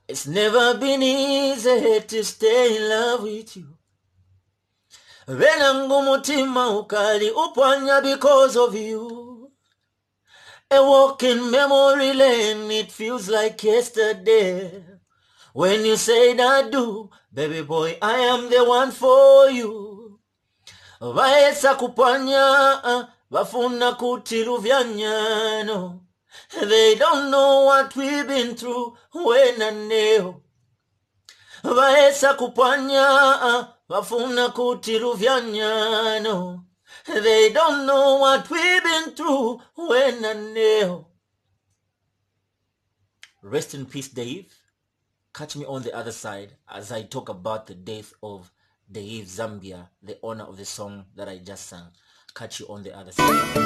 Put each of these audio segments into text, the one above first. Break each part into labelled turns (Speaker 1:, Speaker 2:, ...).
Speaker 1: It's never been easy to stay in love with you. Venangu mutima ukali upwanya because of you. A walk in memory lane, it feels like yesterday. When you said I do, baby boy, I am the one for you. Vaesa kupanya, vafuna kutiluvyanyano. They don't know what we've been through when I know. Vaesa kupanya, vafuna kutiluvyanyano. They don't know what we've been through when I know. Rest in peace, Daev. Catch me on the other side as I talk about the death of Daev Zambia, the owner of the song that I just sang. Catch you on the other side.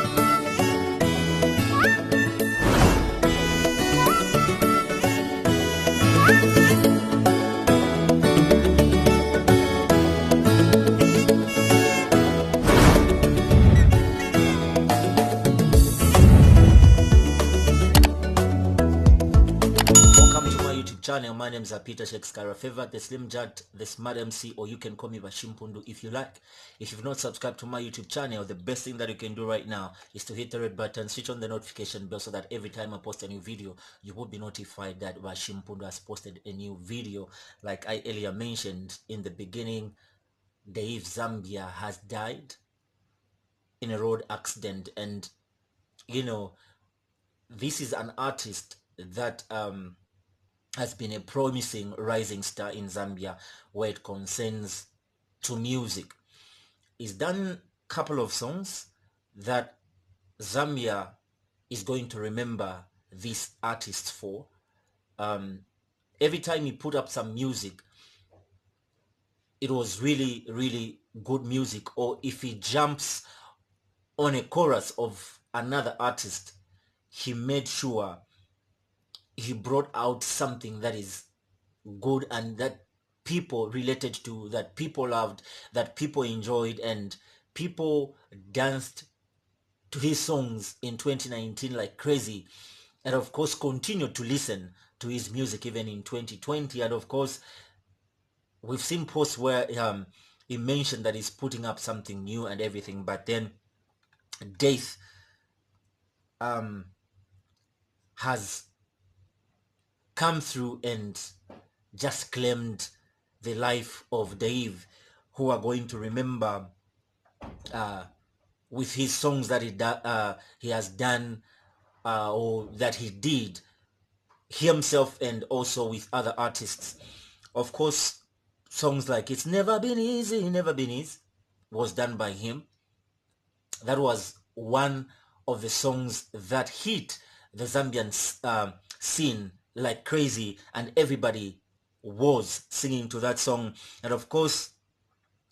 Speaker 1: Channel. My name is Peter Shakespeare. Favorite the Slim Jat, the Smart MC, or you can call me Bashimpundu if you like. If you've not subscribed to my YouTube channel, the best thing that you can do right now is to hit the red button, switch on the notification bell so that every time I post a new video, you will be notified that Bashimpundu has posted a new video. Like I earlier mentioned in the beginning, Daev Zambia has died in a road accident, and you know, this is an artist that has been a promising rising star in Zambia where it concerns to music. He's done a couple of songs that Zambia is going to remember this artist for. Every time he put up some music, it was really, really good music. Or if he jumps on a chorus of another artist, he made sure he brought out something that is good and that people related to, that people loved, that people enjoyed, and people danced to his songs in 2019 like crazy, and of course continued to listen to his music even in 2020. And of course we've seen posts where he mentioned that he's putting up something new and everything, but then death has come through and just claimed the life of Daev, who are going to remember with his songs that he has done or that he did himself, and also with other artists. Of course, songs like It's Never Been Easy, Never Been Easy was done by him. That was one of the songs that hit the Zambian scene like crazy, and everybody was singing to that song. And of course,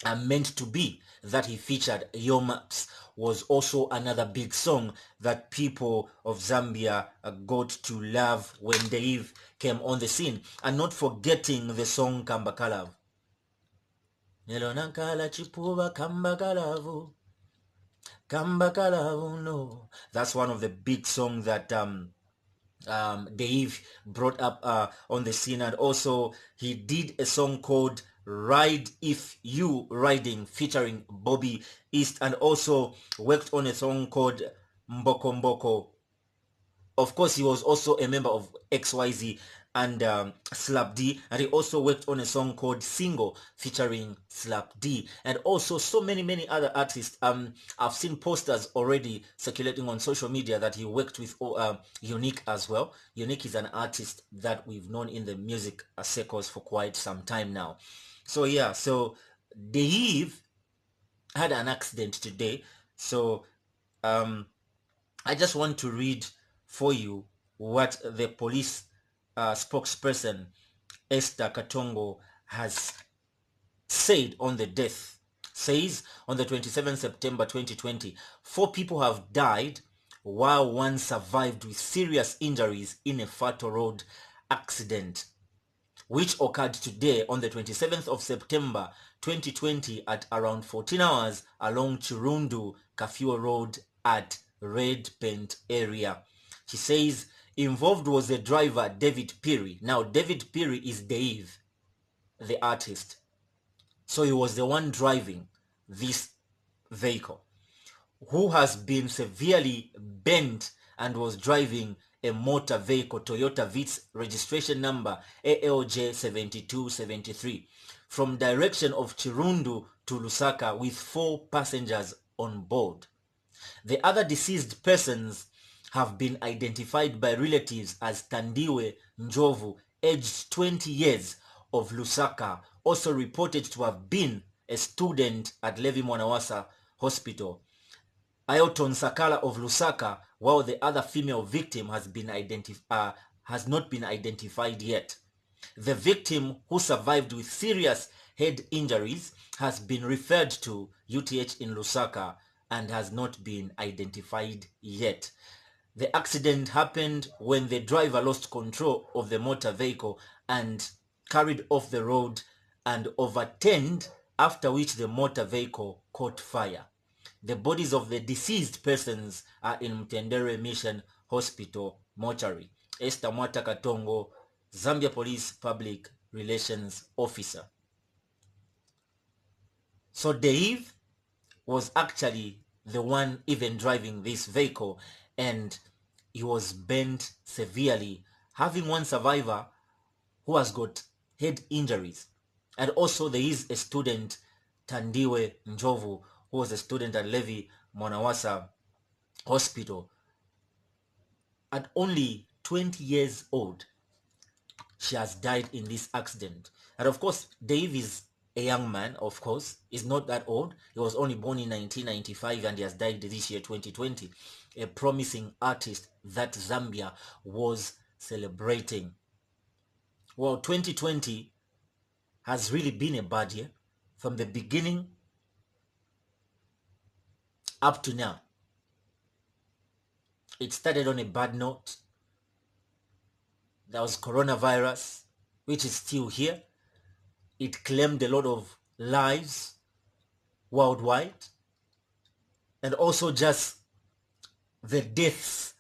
Speaker 1: Meant to Be, that he featured Yo Maps, was also another big song that people of Zambia got to love when Daev came on the scene. And not forgetting the song Kambakalavu. Nelonankala chipuba kambakalavu. Kambakalavu, no. That's one of the big songs that Daev brought up on the scene. And also he did a song called Ride If You Riding featuring Bobby East, and also worked on a song called Mboko Mboko. Of course, he was also a member of XYZ and Slap D, and he also worked on a song called Single featuring Slap D, and also so many other artists. I've seen posters already circulating on social media that he worked with Unique as well. Unique is an artist that we've known in the music circles for quite some time now. So yeah, so Daev had an accident today. So I just want to read for you what the police spokesperson Esther Katongo has said on the death. Says on the 27th September 2020, 4 people have died while one survived with serious injuries in a fatal road accident, which occurred today on the 27th of September 2020 at around 14 hours along Chirundu Kafue Road at Red Paint area. She says Involved was the driver, David Piri. Now, David Piri is Daev, the artist. So he was the one driving this vehicle, who has been severely bent and was driving a motor vehicle, Toyota Vitz, registration number ALJ 7273, from direction of Chirundu to Lusaka with 4 passengers on board. The other deceased persons have been identified by relatives as Tandiwe Njovu, aged 20 years, of Lusaka, also reported to have been a student at Levi Mwanawasa Hospital. Ailton Sakala of Lusaka, while the other female victim has not been identified yet. The victim, who survived with serious head injuries, has been referred to UTH in Lusaka and has not been identified yet. The accident happened when the driver lost control of the motor vehicle and carried off the road and overturned, after which the motor vehicle caught fire. The bodies of the deceased persons are in Mtendere Mission Hospital mortuary. Esther Mwata Katongo, Zambia Police Public Relations Officer. So Daev was actually the one even driving this vehicle, and he was bent severely, having one survivor who has got head injuries. And also there is a student, Tandiwe Njovu, who was a student at Levi Mwanawasa Hospital. At only 20 years old, she has died in this accident. And of course, Daev is a young man, of course. He's not that old. He was only born in 1995 and he has died this year, 2020. A promising artist that Zambia was celebrating. Well, 2020 has really been a bad year from the beginning up to now. It started on a bad note. There was coronavirus, which is still here. It claimed a lot of lives worldwide. And also just the deaths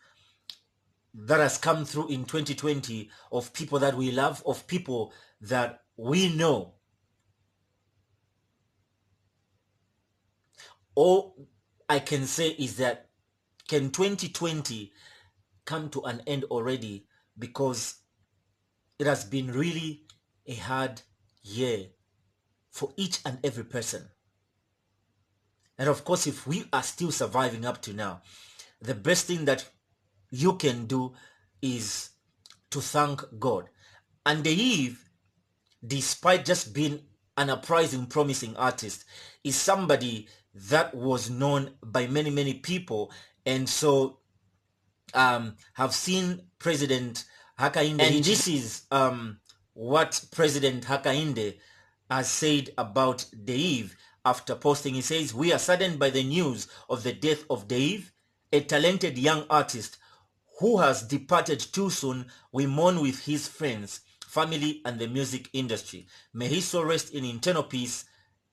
Speaker 1: that has come through in 2020 of people that we love, of people that we know. All I can say is that, can 2020 come to an end already? Because it has been really a hard year for each and every person. And of course, if we are still surviving up to now, the best thing that you can do is to thank God. And Daev, despite just being an uprising, promising artist, is somebody that was known by many, many people. And so have seen President Hakainde. And this is what President Hakainde has said about Daev after posting. He says, "We are saddened by the news of the death of Daev, a talented young artist who has departed too soon. We mourn with his friends, family, and the music industry. May his soul rest in eternal peace.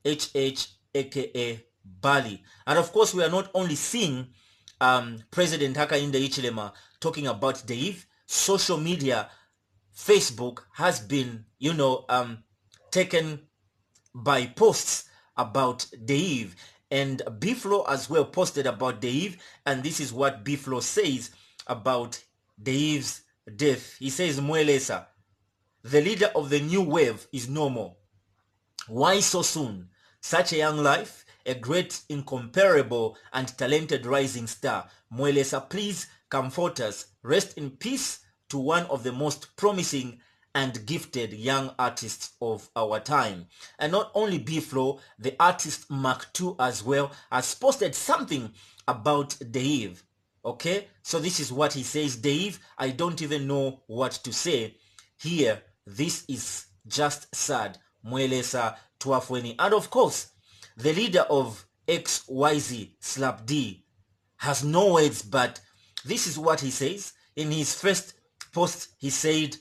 Speaker 1: HH, aka Bali." And of course, we are not only seeing President Hakainde Hichilema talking about Daev. Social media, Facebook has been, taken by posts about Daev. And Biflo as well posted about Daev. And this is what Biflo says about Daev's death. He says, "Mwelesa, the leader of the new wave, is no more. Why so soon? Such a young life, a great, incomparable, and talented rising star. Mwelesa, please comfort us. Rest in peace to one of the most promising and gifted young artists of our time." And not only Biflo, the artist Mark II as well has posted something about Daev. Okay, so this is what he says. "Daev, I don't even know what to say here. This is just sad. Mwelesa Tuafweni." And of course, the leader of XYZ, Slap D, has no words, but this is what he says. In his first post, he said,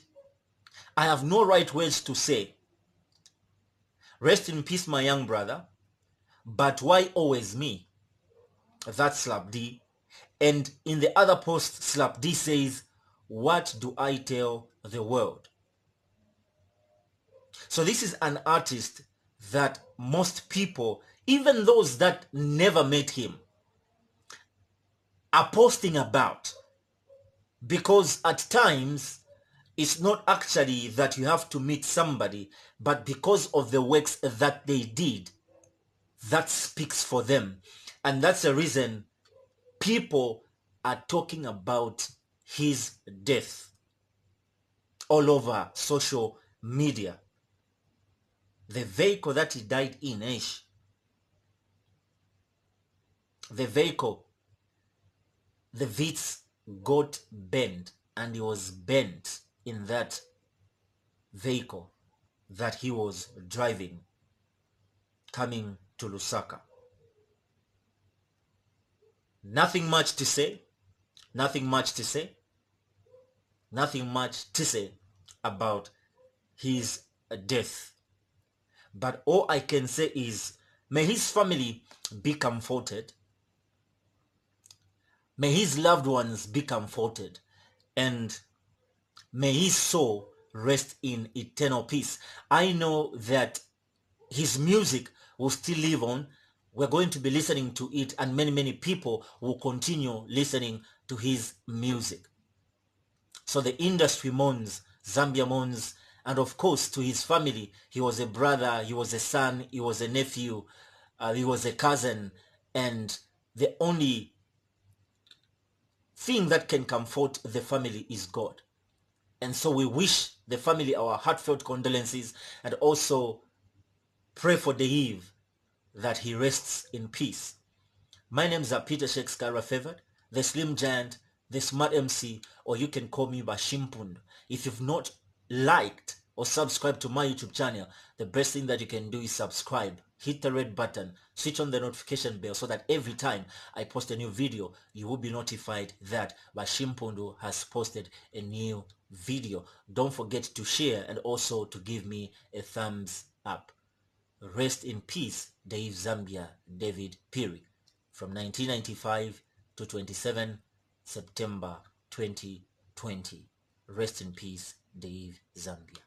Speaker 1: "I have no right words to say. Rest in peace, my young brother. But why always me?" That's Slap D. And in the other post, Slap D says, What do I tell the world? So this is an artist that most people, even those that never met him, are posting about, because at times it's not actually that you have to meet somebody, but because of the works that they did, that speaks for them. And that's the reason people are talking about his death all over social media. The vehicle that he died in, the vehicle, the Vitz got bent, and he was bent in that vehicle that he was driving coming to Lusaka. Nothing much to say, nothing much to say, nothing much to say about his death. But all I can say is, may his family be comforted, may his loved ones be comforted, and may his soul rest in eternal peace. I know that his music will still live on. We're going to be listening to it, and many people will continue listening to his music. So the industry mourns, Zambia mourns, and of course to his family, he was a brother, he was a son, he was a nephew, he was a cousin, and the only thing that can comfort the family is God. And so we wish the family our heartfelt condolences, and also pray for Daev that he rests in peace. My name is Peter Shakespeare Favored, the Slim Giant, the Smart MC, or you can call me Bashimpund. If you've not liked or subscribed to my YouTube channel, the best thing that you can do is subscribe. Hit the red button, switch on the notification bell so that every time I post a new video, you will be notified that Bashimpundu has posted a new video. Don't forget to share and also to give me a thumbs up. Rest in peace, Daev Zambia, David Piri. From 1995 to 27 September 2020. Rest in peace, Daev Zambia.